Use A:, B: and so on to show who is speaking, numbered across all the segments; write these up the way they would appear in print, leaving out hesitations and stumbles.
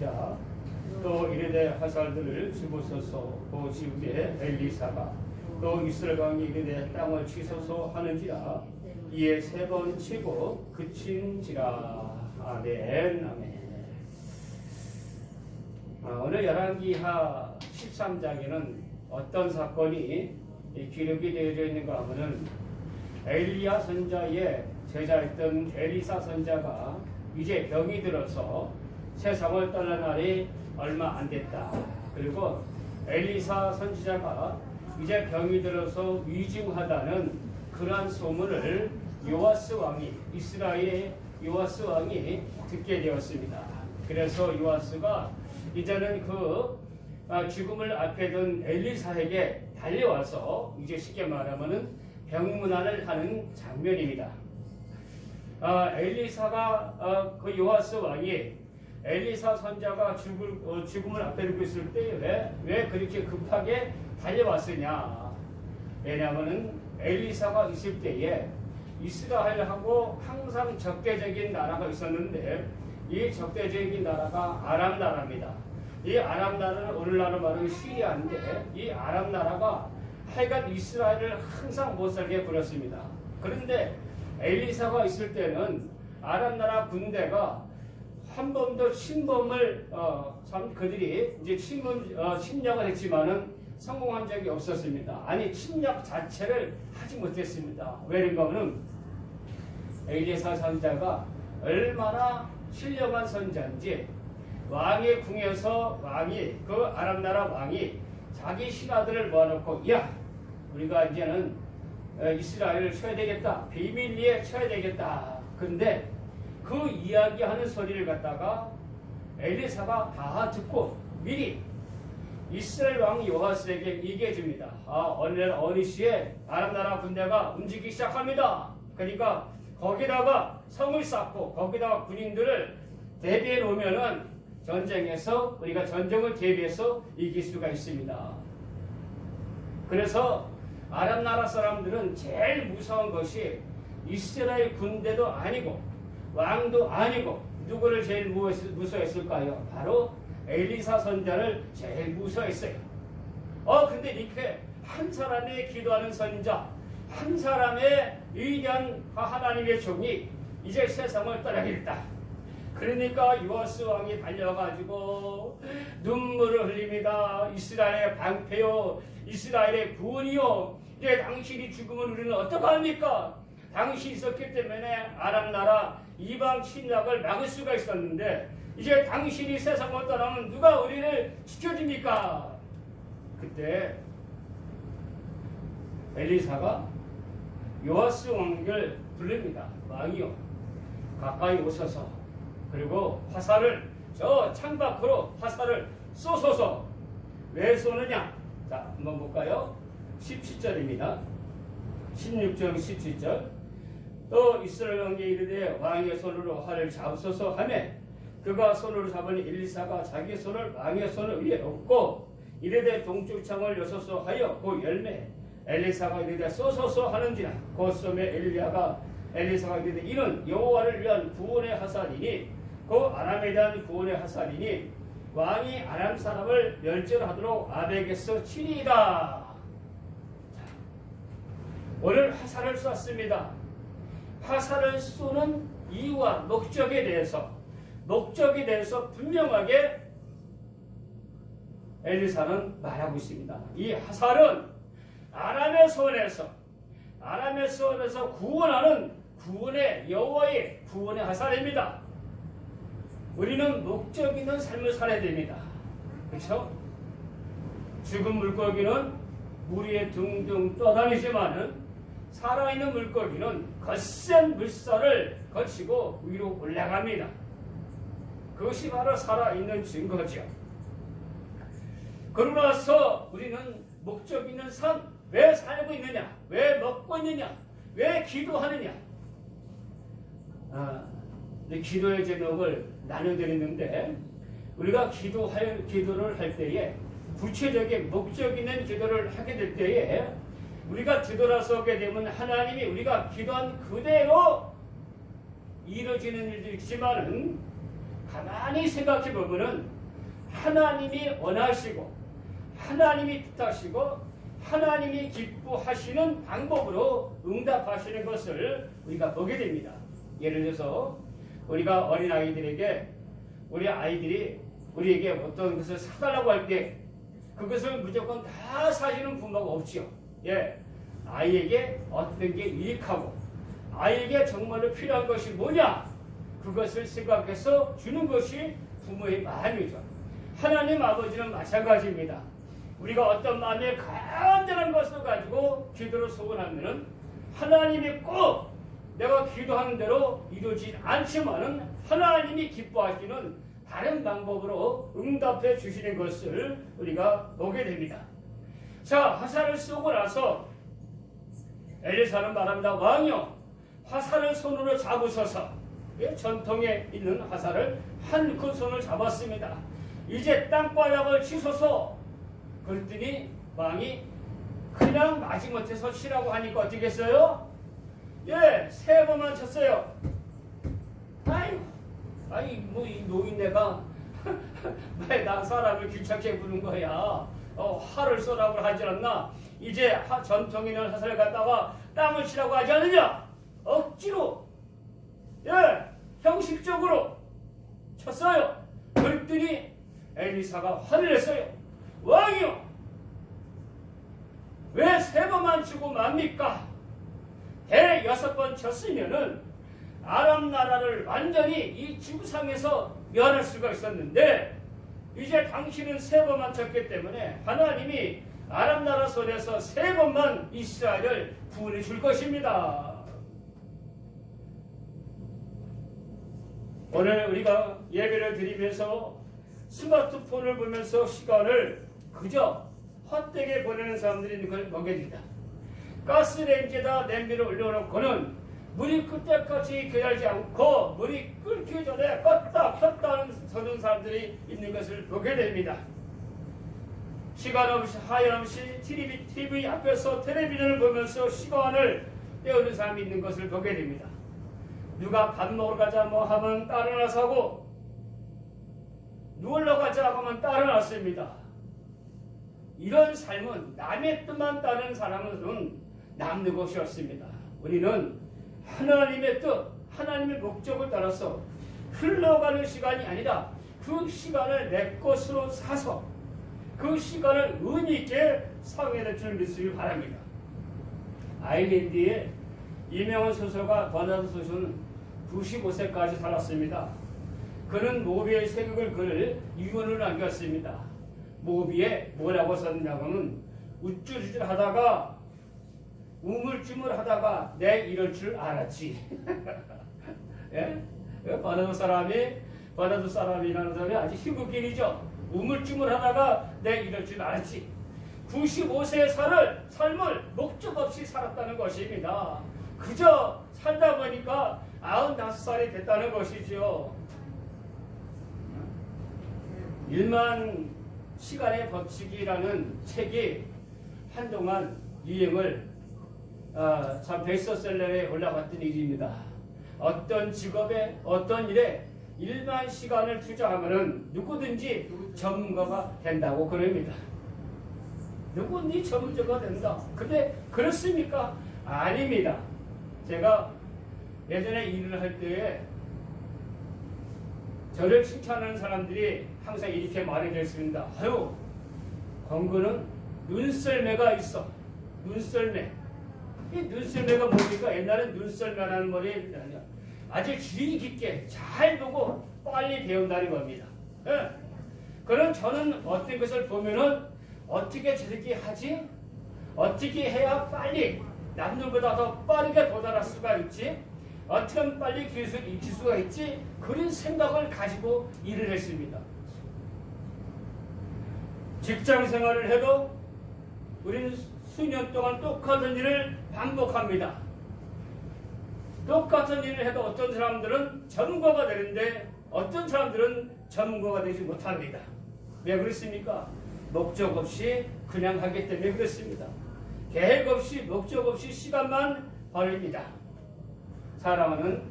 A: 선지자 또 이르되 화살들을 집으소서 또 지우되 엘리사가 또 이스라엘 왕이 이르되 땅을 치소서 하는지라 이에 3번 치고 그친지라. 아멘. 아멘. 오늘 열왕기하 13장에는 어떤 사건이 기록이 되어져 있는가 하면은 엘리야 선자의 제자였던 엘리사 선자가 이제 병이 들어서 세상을 떠난 날이 얼마 안 됐다. 그리고 엘리사 선지자가 이제 병이 들어서 위중하다는 그러한 소문을 요아스 왕이, 이스라엘의 요아스 왕이 듣게 되었습니다. 그래서 요아스가 이제는 죽음을 앞에 둔 엘리사에게 달려와서 이제 쉽게 말하면은 병문안을 하는 장면입니다. 엘리사가 그 요아스 왕이 엘리사 선자가 죽음을 앞에 두고 있을 때 왜 그렇게 급하게 달려왔으냐? 왜냐하면은 엘리사가 있을 때에 이스라엘하고 항상 적대적인 나라가 있었는데 이 적대적인 나라가 아람 나라입니다. 이 아람 나라는 오늘날로 말하면 시리아인데 이 아람 나라가 하여간 이스라엘을 항상 못살게 부렸습니다. 그런데 엘리사가 있을 때는 아람 나라 군대가 한 번도 침범을 그들이 이제 침략을 했지만은 성공한 적이 없었습니다. 아니 침략 자체를 하지 못했습니다. 왜인가 하면 엘리사 선자가 얼마나 신령한 선자인지 왕의 궁에서 그 아람 나라 왕이 자기 신하들을 모아놓고 야 우리가 이제는 이스라엘을 쳐야 되겠다. 비밀리에 쳐야 되겠다. 근데 그 이야기하는 소리를 갖다가 엘리사가 다 듣고 미리 이스라엘 왕 요아스에게 얘기해 줍니다. 어느 시에 아람 나라 군대가 움직이기 시작합니다. 그러니까 거기다가 성을 쌓고 거기다가 군인들을 대비해 놓으면은 전쟁에서 우리가 전쟁을 대비해서 이길 수가 있습니다. 그래서 아람 나라 사람들은 제일 무서운 것이 이스라엘 군대도 아니고 왕도 아니고 누구를 제일 무서워했을까요? 바로 엘리사 선자를 제일 무서워했어요. 근데 이렇게 한 사람이 기도하는 선자, 한 사람의 위대한 하나님의 종이 이제 세상을 떠나겠다. 그러니까 요아스 왕이 달려가지고 눈물을 흘립니다. 이스라엘의 방패요, 이스라엘의 구원이요. 이제 당신이 죽으면 우리는 어떡합니까? 당신이 있었기 때문에 아람 나라 이방 침략을 막을 수가 있었는데 이제 당신이 세상을 떠나면 누가 우리를 지켜줍니까? 그때 엘리사가 요아스 왕을 부릅니다. 왕이요, 가까이 오셔서 그리고 화살을 저 창밖으로 화살을 쏘소서. 왜 쏘느냐? 자, 한번 볼까요? 17절입니다. 16절 17절. 또 이스라엘 왕에게 이르되 왕의 손으로 활을 잡소서 하매 그가 손으로 잡으니 엘리사가 자기 손을 왕의 손 위에 얹고 이르되 동쪽 창을 여소서 하여 그 열매 엘리사가 이르되 쏘소서 하는지라 곧 쏘매 엘리사가 이르되 이는 여호와를 위한 구원의 화살이니 그 아람에 대한 구원의 화살이니 왕이 아람 사람을 멸절하도록 아벡에서 치리이다. 오늘 화살을 쐈습니다. 화살을 쏘는 이유와 목적에 대해서 분명하게 엘리사는 말하고 있습니다. 이 화살은 아람의 손에서 구원하는 구원의 여호와의 구원의 화살입니다. 우리는 목적 있는 삶을 살아야 됩니다. 그렇죠? 죽은 물고기는 물 위에 둥둥 떠다니지만은 살아있는 물고기는 거센 물살을 거치고 위로 올라갑니다. 그것이 바로 살아있는 증거죠. 그러고 나서 우리는 목적 있는 삶, 왜 살고 있느냐? 왜 먹고 있느냐? 왜 기도하느냐? 기도의 제목을 나눠드렸는데 우리가 기도를 할 때에 구체적인 목적 있는 기도를 하게 될 때에 우리가 뒤돌아서게 되면 하나님이 우리가 기도한 그대로 이루어지는 일이지만은 가만히 생각해 보면은 하나님이 원하시고 하나님이 뜻하시고 하나님이 기뻐하시는 방법으로 응답하시는 것을 우리가 보게 됩니다. 예를 들어서 우리가 어린아이들에게 우리 아이들이 우리에게 어떤 것을 사달라고 할 때 그것을 무조건 다 사주는 부모가 없지요. 예, 아이에게 어떤 게 유익하고 아이에게 정말로 필요한 것이 뭐냐 그것을 생각해서 주는 것이 부모의 마음이죠. 하나님 아버지는 마찬가지입니다. 우리가 어떤 마음에 간절한 것을 가지고 기도를 소원하면은 하나님이 꼭 내가 기도하는 대로 이루어지지 않지만은 하나님이 기뻐하시는 다른 방법으로 응답해 주시는 것을 우리가 보게 됩니다. 자, 화살을 쏘고 나서 엘리사는 말합니다. 왕이여, 화살을 손으로 잡으소서. 전통에 있는 화살을 한 그 손을 잡았습니다. 이제 땅바닥을 치소서. 그랬더니 왕이 그냥 마지못해서 치라고 하니까 어떻게 했어요? 예, 3번만 쳤어요. 아이, 뭐, 이 노인네가 왜 나 사람을 귀찮게 부는 거야? 활을 쏘라고 하지 않나? 이제 전통 있는 화살을 갖다가 땅을 치라고 하지 않느냐? 억지로, 예, 형식적으로 쳤어요. 그랬더니 엘리사가 화를 냈어요. 왕이요, 왜 3번만 치고 맙니까? 6번 쳤으면은 아람 나라를 완전히 이 지구상에서 멸할 수가 있었는데 이제 당신은 3번만 쳤기 때문에 하나님이 아람 나라 손에서 3번만 이스라엘을 구원해 줄 것입니다. 오늘 우리가 예배를 드리면서 스마트폰을 보면서 시간을 그저 헛되게 보내는 사람들이 있는 걸 보게 됩니다. 가스레인지에다 냄비를 올려놓고는 물이 끓 때까지 기다리지 않고 물이 끓기 전에 껐다 켰다 하는 사람들이 있는 것을 보게 됩니다. 시간 없이 하연 없이 TV 앞에서 텔레비전을 보면서 시간을 때우는 사람이 있는 것을 보게 됩니다. 누가 밥 먹으러 가자 뭐 하면 따라 나서고 놀러 가자 하면 따라 나섭니다. 이런 삶은 남의 뜻만 따르는 사람은 남는 것이 없습니다. 우리는 하나님의 뜻, 하나님의 목적을 따라서 흘러가는 시간이 아니라 그 시간을 내 것으로 사서 그 시간을 의미 있게 사용해 줄 믿으시기 바랍니다. 아일랜드의 이명원 소설가 버나드 소설은 95세까지 살았습니다. 그는 모비의 세극을 글을 유언을 남겼습니다. 모비에 뭐라고 썼냐고는 우쭐우쭐 하다가 우물쭈물 하다가 내 이럴 줄 알았지. 예? 버나드 사람이라는 사람이 아주 희극인이죠. 우물쭈물 하다가 내 이럴 줄 알았지. 95세의 삶을 목적 없이 살았다는 것입니다. 그저 살다 보니까 95살이 됐다는 것이죠. 1만 시간의 법칙이라는 책이 한동안 유행을 참 베스트셀러에 올라갔던 일입니다. 어떤 직업에 어떤 일에 1만 시간을 투자하면 누구든지 전문가가 된다고 그럽니다. 누구든지 전문가가 된다. 근데 그렇습니까? 아닙니다. 제가 예전에 일을 할 때에 저를 칭찬하는 사람들이 항상 이렇게 말해줬습니다. 아유, 권구는 눈썰매가 있어. 눈썰매. 이 눈썰매가 뭡니까? 옛날엔 눈썰매라는 말이 아니야. 아주 주의 깊게 잘 보고 빨리 배운다는 겁니다. 예. 그럼 저는 어떤 것을 보면은 어떻게 저렇게 하지? 어떻게 해야 빨리 남들보다 더 빠르게 도달할 수가 있지? 어떻게 하면 빨리 기술을 익힐 수가 있지? 그런 생각을 가지고 일을 했습니다. 직장 생활을 해도 우리는 수년 동안 똑같은 일을 반복합니다. 똑같은 일을 해도 어떤 사람들은 전문가가 되는데 어떤 사람들은 전문가가 되지 못합니다. 왜 그렇습니까? 목적 없이 그냥 하기 때문에 그렇습니다. 계획 없이 목적 없이 시간만 버립니다. 사랑하는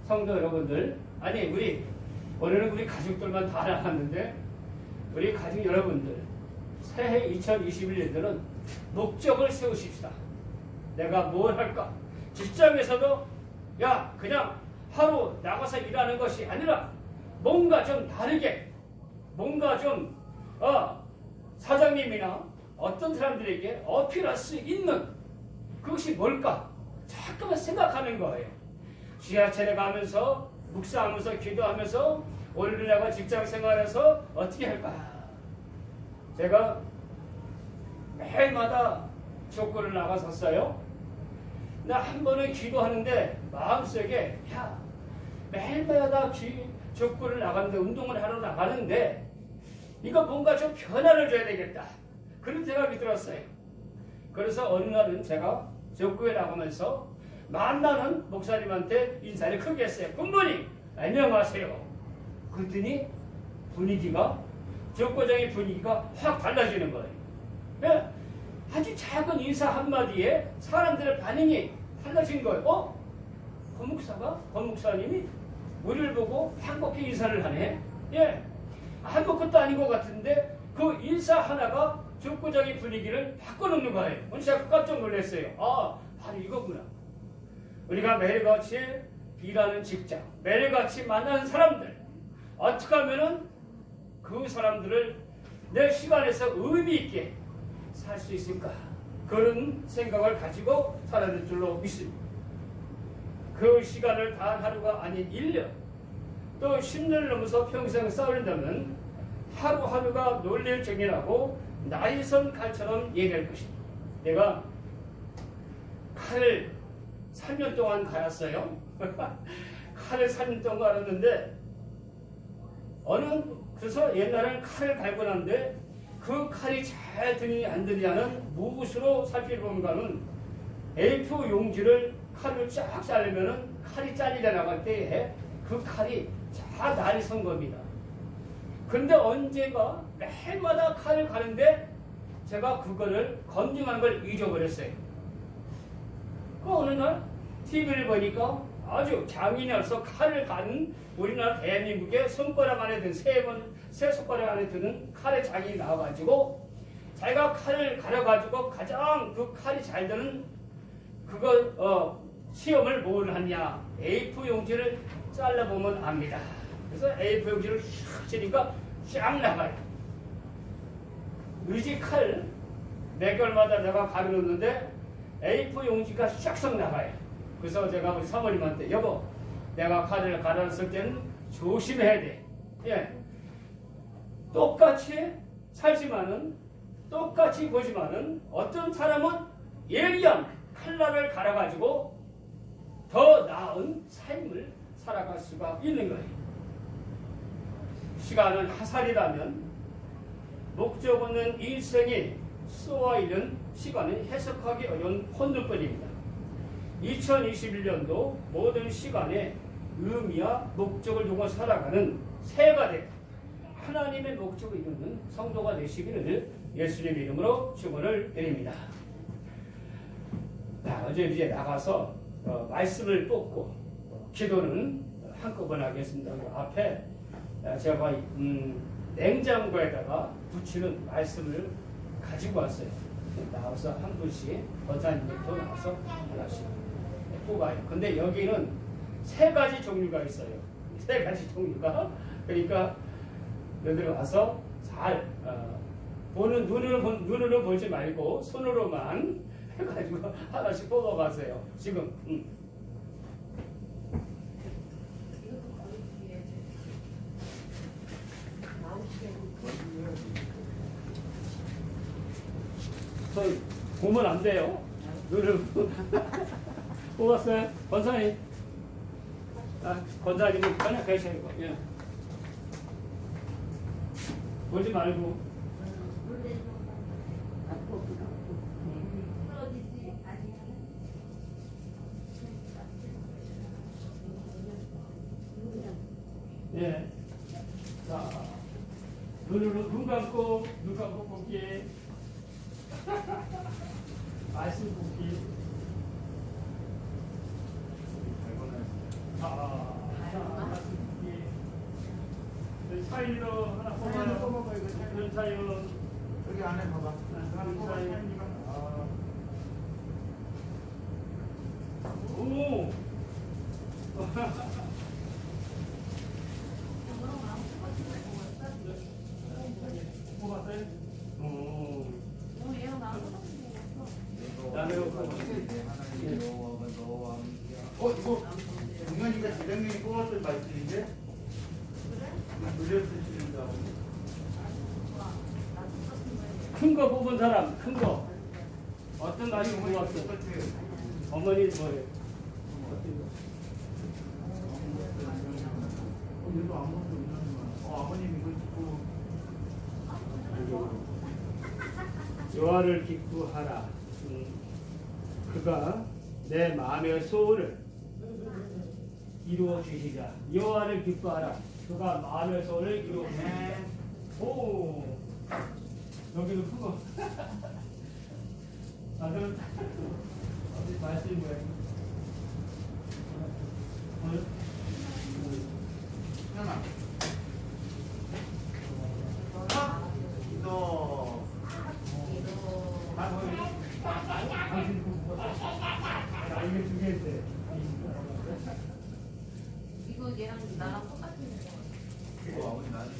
A: 성도 여러분들, 아니 우리 올해는 우리 가족들만 다 나갔는데 우리 가족 여러분들 새해 2021년도는 목적을 세우십시다. 내가 뭘 할까? 직장에서도 야 그냥 하루 나가서 일하는 것이 아니라 뭔가 좀 다르게 뭔가 좀 사장님이나 어떤 사람들에게 어필할 수 있는 그것이 뭘까? 자꾸만 생각하는 거예요. 지하철에 가면서 묵상하면서 기도하면서 오늘 내가 직장 생활에서 어떻게 할까? 제가 매일마다 족구를 나가섰어요. 나 한 번은 기도하는데 마음속에 야 매일마다 족구를 나가는데 운동을 하러 나가는데 이거 뭔가 좀 변화를 줘야 되겠다. 그런 생각이 들었어요. 그래서 어느 날은 제가 족구에 나가면서 만나는 목사님한테 인사를 크게 했어요. 굿모닝 안녕하세요. 그랬더니 족구장의 분위기가 확 달라지는 거예요. 예? 아주 작은 인사 한마디에 사람들의 반응이 달라진 거예요. 권목사님이 우리를 보고 행복히 인사를 하네. 예. 아무것도 아닌 것 같은데 그 인사 하나가 족구장의 분위기를 바꿔놓는 거예요. 제가 깜짝 놀랐어요. 바로 이거구나. 우리가 매일같이 일하는 직장, 매일같이 만나는 사람들, 어떻게 하면은 그 사람들을 내 시간에서 의미 있게 살 수 있을까? 그런 생각을 가지고 살아야 될 줄로 믿습니다. 그 시간을 단 하루가 아닌 1년, 또 10년을 넘어서 평생 쌓으려면 하루하루가 놀릴 정이라고 나이선 칼처럼 얘기할 것입니다. 내가 칼을 3년 동안 갈았어요. 칼을 3년 동안 갈았는데 그래서 옛날에는 칼을 갈고 난데 그 칼이 잘 드느냐 안 드느냐는 무엇으로 살펴보면은 A4 용지를 칼을 쫙 자르면은 칼이 잘리려 나갈 때에 그 칼이 다 날이 선 겁니다. 근데 언제가 매일마다 칼을 가는데 제가 그거를 검증한 걸 잊어버렸어요. 어느 날 TV를 보니까 아주 장인으로서 칼을 가는 우리나라 대한민국의 손가락 안에 든 세 손가락 안에 드는 칼의 장인이 나와가지고 자기가 칼을 갈아가지고 가장 그 칼이 잘 드는 시험을 뭘 하냐 A4 용지를 잘라보면 압니다. 그래서 A4 용지를 샥 치니까 쫙 나가요. 의지 칼 몇 개월마다 내가 가려놓는데 A4 용지가 샥 나가요. 그래서 제가 우리 사모님한테 여보 내가 칼을 갈아놨을 때는 조심해야 돼. 예. 똑같이 살지만은 똑같이 보지만은 어떤 사람은 예리한 칼날을 갈아가지고 더 나은 삶을 살아갈 수가 있는 거예요. 시간은 하살이라면 목적 없는 인생이 쏘아있는 시간은 해석하기 어려운 혼돈뿐입니다. 2021년도 모든 시간에 의미와 목적을 두고 살아가는 새해가 되고 하나님의 목적을 이루는 성도가 되시기를 예수님 이름으로 축원을 드립니다. 어제 이제 나가서 말씀을 뽑고 기도는 한꺼번에 하겠습니다. 앞에 제가 냉장고에다가 붙이는 말씀을 가지고 왔어요. 나와서 한 분씩 권사님부터 나와서 하나씩 뽑아요. 근데 여기는 3가지 종류가 있어요. 3가지 종류가. 그러니까 여기 와서 잘 보는 눈으로 보지 말고 손으로만 해가지고 하나씩 뽑아가세요. 지금. 저 보면 안 돼요. 눈을 뽑았어요. 권사님. 권사님은 그냥 계셔야 되고. 예. 보지 말고. 예. 자, 눈 감고 뽑기. 말씀 뽑기. 말씀 뽑기. 파일로 하나
B: 사연을
A: 뽑아요.
B: 뽑아봐, 이거 사연.
A: 그런 사연.
B: 여기 안에 봐봐.
A: 그런 사연.
B: 아,
A: 오! 뽑았어요? 오.
B: 이거 동현이가 재작년에 뽑았던 말씀인데? 돌려쓰시는다고.
A: 큰 거 뽑은 사람, 큰 거. 어떤 날이 뽑았어?
B: 똑같아요.
A: 어머니 뭐예요?
B: 얘도 아무것도 없는 아버님 이거 듣고.
A: 여호와를 기쁘하라. 그가 내 마음의 소원을 이루어 주시자. 여호와를 기뻐하라. 그가 마음의 소원을 이루어 주시자. 오, 여기도 큰 거. 아, 그럼 어디 말씀이 뭐야?
B: 현아. 너.
A: 당신 그 나 이게 두 개인데.
C: 이거 얘랑 나랑 똑같은 거.
B: 이거 아버지 나는